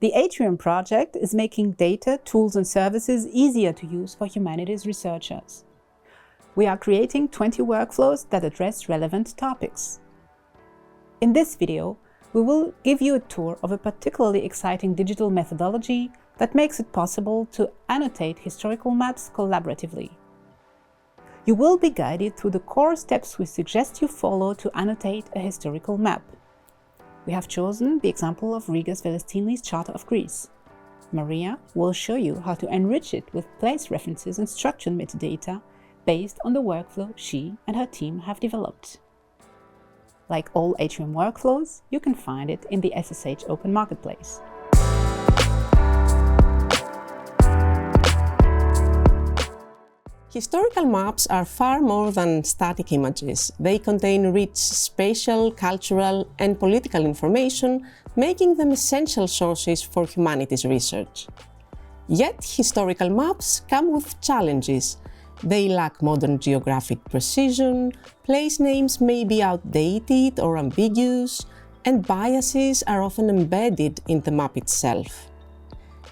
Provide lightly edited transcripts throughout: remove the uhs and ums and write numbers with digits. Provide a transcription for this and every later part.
The ATRIUM project is making data, tools and services easier to use for humanities researchers. We are creating 20 workflows that address relevant topics. In this video, we will give you a tour of a particularly exciting digital methodology that makes it possible to annotate historical maps collaboratively. You will be guided through the core steps we suggest you follow to annotate a historical map. We have chosen the example of Rigas Velestinli's Charter of Greece. Maria will show you how to enrich it with place references and structured metadata based on the workflow she and her team have developed. Like all ATRIUM workflows, you can find it in the SSH Open Marketplace. Historical maps are far more than static images. They contain rich spatial, cultural, and political information, making them essential sources for humanities research. Yet, historical maps come with challenges. They lack modern geographic precision, place names may be outdated or ambiguous, and biases are often embedded in the map itself.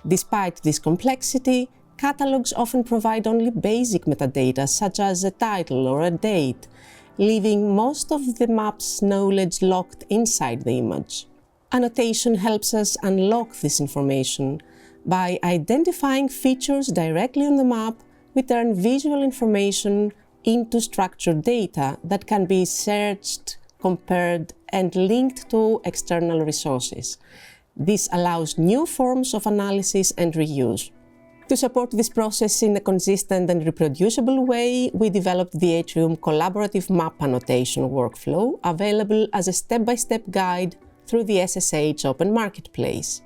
Despite this complexity, catalogs often provide only basic metadata, such as a title or a date, leaving most of the map's knowledge locked inside the image. Annotation helps us unlock this information. By identifying features directly on the map, we turn visual information into structured data that can be searched, compared, and linked to external resources. This allows new forms of analysis and reuse. To support this process in a consistent and reproducible way, we developed the ATRIUM Collaborative Map Annotation workflow, available as a step-by-step guide through the SSH Open Marketplace.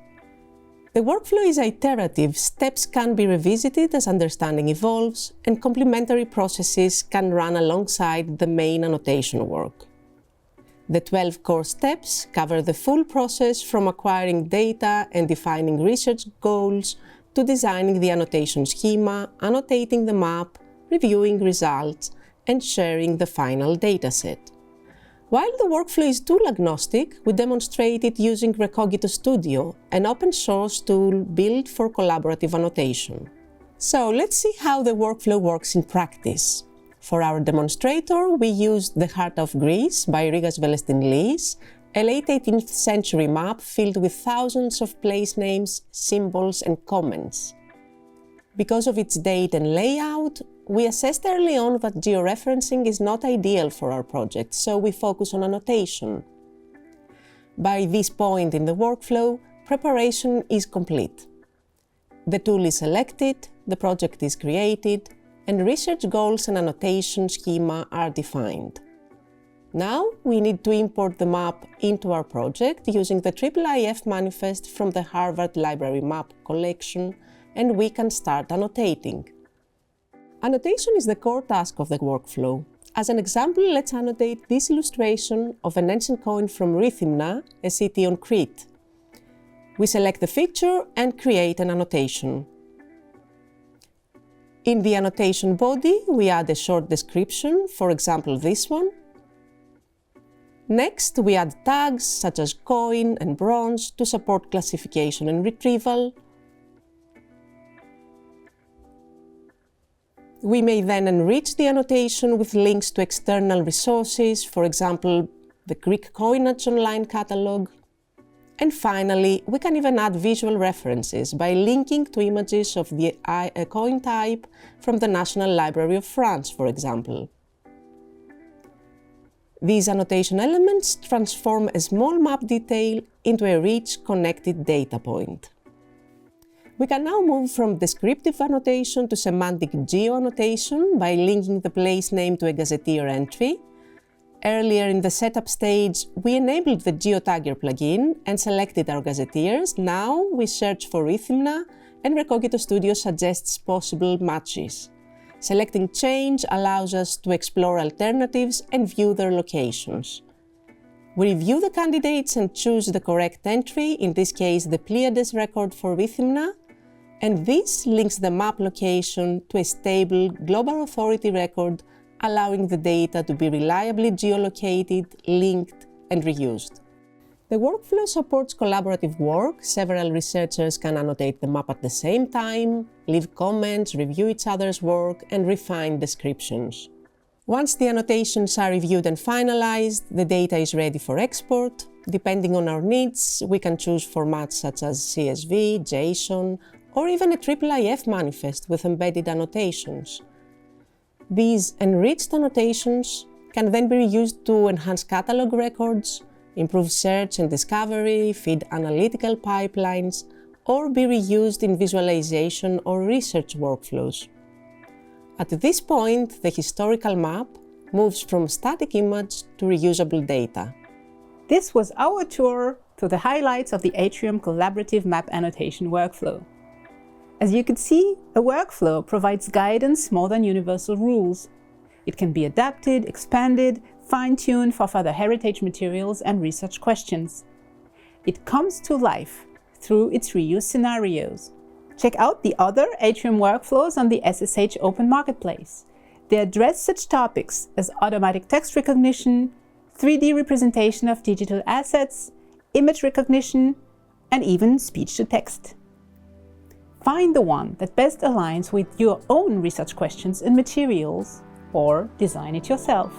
The workflow is iterative, steps can be revisited as understanding evolves, and complementary processes can run alongside the main annotation work. The 12 core steps cover the full process from acquiring data and defining research goals to designing the annotation schema, annotating the map, reviewing results, and sharing the final dataset. While the workflow is tool-agnostic, we demonstrate it using Recogito Studio, an open-source tool built for collaborative annotation. So let's see how the workflow works in practice. For our demonstrator, we used The Heart of Greece by Rigas Velestinlis, a late 18th century map filled with thousands of place names, symbols, and comments. Because of its date and layout, we assessed early on that georeferencing is not ideal for our project, so we focus on annotation. By this point in the workflow, preparation is complete. The tool is selected, the project is created, and research goals and annotation schema are defined. Now we need to import the map into our project using the IIIF manifest from the Harvard Library Map collection, and we can start annotating. Annotation is the core task of the workflow. As an example, let's annotate this illustration of an ancient coin from Rethymna, a city on Crete. We select the feature and create an annotation. In the annotation body, we add a short description, for example this one. Next, we add tags such as coin and bronze to support classification and retrieval. We may then enrich the annotation with links to external resources, for example, the Greek coinage online catalog. And finally, we can even add visual references by linking to images of the coin type from the National Library of France, for example. These annotation elements transform a small map detail into a rich, connected data point. We can now move from descriptive annotation to semantic geo-annotation by linking the place name to a gazetteer entry. Earlier in the setup stage, we enabled the GeoTagger plugin and selected our gazetteers. Now we search for Rethymna, and Recogito Studio suggests possible matches. Selecting change allows us to explore alternatives and view their locations. We review the candidates and choose the correct entry, in this case the Pleiades record for Rethymna, and this links the map location to a stable global authority record, allowing the data to be reliably geolocated, linked, and reused. The workflow supports collaborative work. Several researchers can annotate the map at the same time, leave comments, review each other's work, and refine descriptions. Once the annotations are reviewed and finalized, the data is ready for export. Depending on our needs, we can choose formats such as CSV, JSON, or even a IIIF manifest with embedded annotations. These enriched annotations can then be reused to enhance catalog records, improve search and discovery, feed analytical pipelines, or be reused in visualization or research workflows. At this point, the historical map moves from static image to reusable data. This was our tour through the highlights of the ATRIUM Collaborative Map Annotation workflow. As you can see, a workflow provides guidance more than universal rules. It can be adapted, expanded, fine-tuned for further heritage materials and research questions. It comes to life through its reuse scenarios. Check out the other ATRIUM workflows on the SSH Open Marketplace. They address such topics as automatic text recognition, 3D representation of digital assets, image recognition, and even speech-to-text. Find the one that best aligns with your own research questions and materials, or design it yourself.